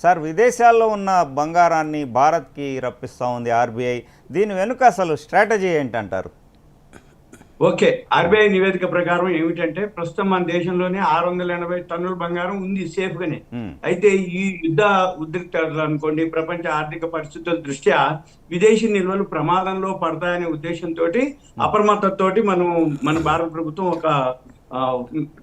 Sir, విదేశాల్లో ఉన్న బంగారాన్ని భారత్కి రప్పిస్తూ ఉంది ఆర్బీఐ. దీని వెనుక అసలు స్ట్రాటజీ ఏంటంటారు? ఓకే, ఆర్బీఐ నివేదిక ప్రకారం ఏమిటంటే ప్రస్తుతం మన దేశంలోనే 680 టన్నుల బంగారం ఉంది సేఫ్ గానే. అయితే ఈ యుద్ధ ఉద్రిక్తతలు అనుకోండి, ప్రపంచ ఆర్థిక పరిస్థితుల దృష్ట్యా విదేశీ నిల్వలు ప్రమాదంలో పడతాయనే ఉద్దేశంతో అప్రమత్తతోటి మన భారత ప్రభుత్వం ఒక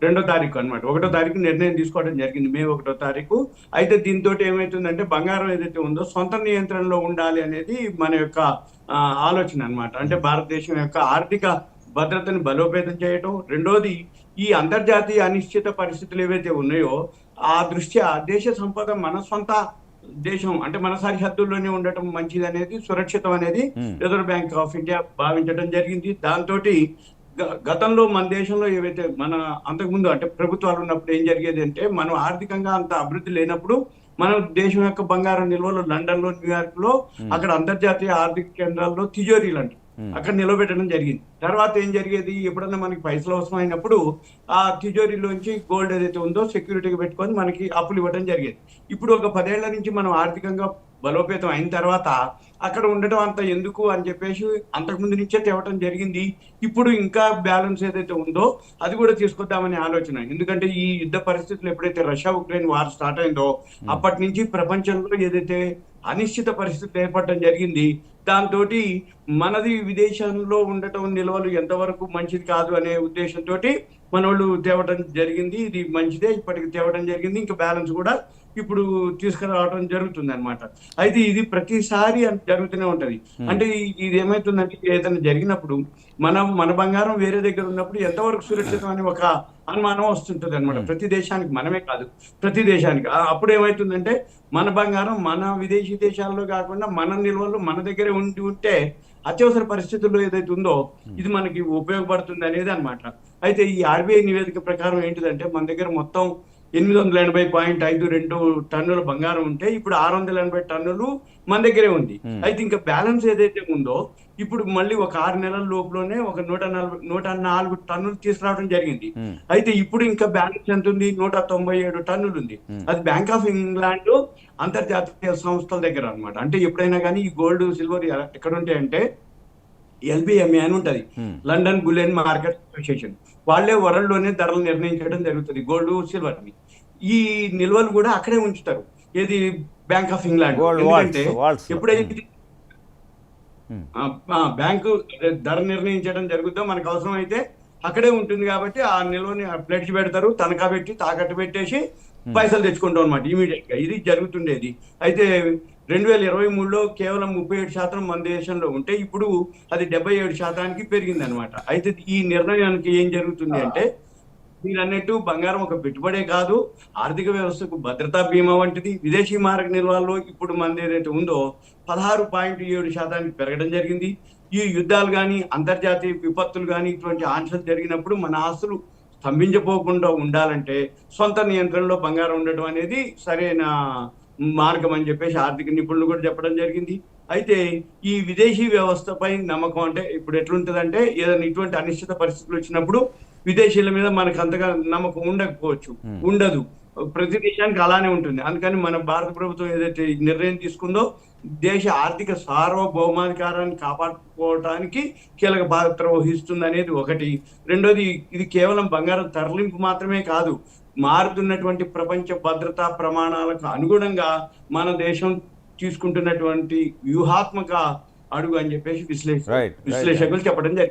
2వ తారీఖు అనమాట 1వ తారీఖు నిర్ణయం తీసుకోవడం జరిగింది, మే 1వ తారీఖు. అయితే దీంతో ఏమైతుందంటే బంగారం ఏదైతే ఉందో సొంత నియంత్రణలో ఉండాలి అనేది మన యొక్క ఆలోచన అన్నమాట. అంటే భారతదేశం యొక్క ఆర్థిక భద్రతను బలోపేతం చేయటం. రెండోది, ఈ అంతర్జాతీయ అనిశ్చిత పరిస్థితులు ఏవైతే ఉన్నాయో ఆ దృష్ట్యా దేశ సంపద మన సొంత దేశం అంటే మన సరిహద్దుల్లోనే ఉండటం మంచిది అనేది, సురక్షితం అనేది రిజర్వ్ బ్యాంక్ ఆఫ్ ఇండియా భావించడం జరిగింది. దాంతో గతంలో మన దేశంలో ఏవైతే మన అంతకుముందు అంటే ప్రభుత్వాలు ఉన్నప్పుడు ఏం జరిగేది అంటే, మనం ఆర్థికంగా అంత అభివృద్ధి లేనప్పుడు మన దేశం యొక్క బంగారం నిల్వలు లండన్ లో, న్యూయార్క్ లో, అక్కడ అంతర్జాతీయ ఆర్థిక కేంద్రాల్లో తిజోరీలు అంటే అక్కడ నిలబెట్టడం జరిగింది. తర్వాత ఏం జరిగేది, ఎప్పుడన్నా మనకి పైసలు అవసరమైనప్పుడు ఆ తిజోరీలోంచి గోల్డ్ ఏదైతే ఉందో సెక్యూరిటీగా పెట్టుకొని మనకి అప్పులు ఇవ్వడం జరిగేది. ఇప్పుడు ఒక 10 ఏళ్ల నుంచి మనం ఆర్థికంగా బలోపేతం అయిన తర్వాత అక్కడ ఉండటం అంత ఎందుకు అని చెప్పేసి అంతకుముందు నుంచే తేవటం జరిగింది. ఇప్పుడు ఇంకా బ్యాలెన్స్ ఏదైతే ఉందో అది కూడా తీసుకొద్దామనే ఆలోచన. ఎందుకంటే ఈ యుద్ధ పరిస్థితులు ఎప్పుడైతే రష్యా ఉక్రెయిన్ వార్ స్టార్ట్ అయిందో అప్పటి నుంచి ప్రపంచంలో ఏదైతే అనిశ్చిత పరిస్థితులు ఏర్పడటం జరిగింది, దాంతో మనది విదేశంలో ఉండటం నిల్వలు ఎంతవరకు మంచిది కాదు అనే ఉద్దేశంతో మన వాళ్ళు తేవడం జరిగింది. ఇది మంచిదే, ఇప్పటికి తేవడం జరిగింది. ఇంకా బ్యాలెన్స్ కూడా ఇప్పుడు తీసుకురావడం జరుగుతుంది అనమాట. అయితే ఇది ప్రతిసారి జరుగుతూనే ఉంటది. అంటే ఇది ఏమైతుందంటే, ఏదైనా జరిగినప్పుడు మన బంగారం వేరే దగ్గర ఉన్నప్పుడు ఎంతవరకు సురక్షితం అని ఒక అనుమానం వస్తుంటది అనమాట. ప్రతి దేశానికి, మనమే కాదు ప్రతి దేశానికి. అప్పుడు ఏమైతుందంటే మన బంగారం మన విదేశీ దేశాల్లో కాకుండా మన నిల్వలు మన దగ్గరే ఉంటే అత్యవసర పరిస్థితుల్లో ఏదైతే ఉందో ఇది మనకి ఉపయోగపడుతుంది అనేది అనమాట. అయితే ఈ ఆర్బీఐ నివేదిక ప్రకారం ఏంటిదంటే, మన దగ్గర మొత్తం 880.52 టన్నుల బంగారం ఉంటే ఇప్పుడు 680 టన్నులు మన దగ్గరే ఉంది. అయితే ఇంకా బ్యాలెన్స్ ఏదైతే ఉందో ఇప్పుడు మళ్ళీ ఒక 6 నెలల లోపులోనే ఒక 104 టన్నులు తీసుకురావడం జరిగింది. అయితే ఇప్పుడు ఇంకా బ్యాలెన్స్ ఎంత ఉంది, 197 టన్నులు ఉంది. అది బ్యాంక్ ఆఫ్ ఇంగ్లాండ్ అంతర్జాతీయ సంస్థల దగ్గర అనమాట. అంటే ఎప్పుడైనా కానీ ఈ గోల్డ్ సిల్వర్ ఎక్కడ ఉంటాయంటే ఎల్బిఎంఏ అని ఉంటది, లండన్ బులియన్ మార్కెట్ అసోసియేషన్. వాళ్ళే వరల్డ్ లోనే ధరలు నిర్ణయించడం జరుగుతుంది గోల్డ్ సిల్వర్ ని. ఈ నిల్వలు కూడా అక్కడే ఉంచుతారు, ఏది బ్యాంక్ ఆఫ్ ఇంగ్లాండ్. ఎందుకంటే ఎప్పుడైతే బ్యాంకు ధర నిర్ణయించడం జరుగుతుందో మనకు అవసరం అయితే అక్కడే ఉంటుంది కాబట్టి ఆ నిల్వని ప్లెడ్జ్ పెడతారు, తనఖా పెట్టి తాకట్టు పెట్టేసి పైసలు తెచ్చుకుంటాం అనమాట ఇమీడియట్ గా. ఇది జరుగుతుండేది. అయితే 2023లో కేవలం 37% మన దేశంలో ఉంటే ఇప్పుడు అది 77% పెరిగింది అనమాట. అయితే ఈ నిర్ణయానికి ఏం జరుగుతుంది అంటే, మీరు అన్నట్టు బంగారం ఒక పెట్టుబడే కాదు, ఆర్థిక వ్యవస్థకు భద్రతా బీమా వంటిది. విదేశీ మారక నిల్వల్లో ఇప్పుడు మనది ఏదైతే ఉందో 16.7% పెరగడం జరిగింది. ఈ యుద్ధాలు కానీ అంతర్జాతీయ విపత్తులు కానీ ఇటువంటి ఆంక్షలు జరిగినప్పుడు మన ఆస్తులు స్తంభించపోకుండా ఉండాలంటే సొంత నియంత్రణలో బంగారం ఉండటం అనేది సరైన మార్గం అని చెప్పేసి ఆర్థిక నిపుణులు కూడా చెప్పడం జరిగింది. అయితే ఈ విదేశీ వ్యవస్థపై నమ్మకం అంటే ఇప్పుడు ఎట్లుంటదంటే, ఏదైనా ఇటువంటి అనిశ్చిత పరిస్థితులు వచ్చినప్పుడు విదేశీయుల మీద మనకు అంతగా నమ్మకం ఉండకపోవచ్చు, ఉండదు. ప్రతి దేశానికి అలానే ఉంటుంది. అందుకని మన భారత ప్రభుత్వం ఏదైతే నిర్ణయం తీసుకుందో దేశ ఆర్థిక సార్వభౌమాధికారాన్ని కాపాడుకోవడానికి కీలక పాత్ర వహిస్తుంది అనేది ఒకటి. రెండోది, ఇది కేవలం బంగారం తరలింపు మాత్రమే కాదు, మారుతున్నటువంటి ప్రపంచ భద్రతా ప్రమాణాలకు అనుగుణంగా మన దేశం తీసుకుంటున్నటువంటి వ్యూహాత్మక అడుగు అని చెప్పేసి విశ్లేషకులు చెప్పడం జరిగింది.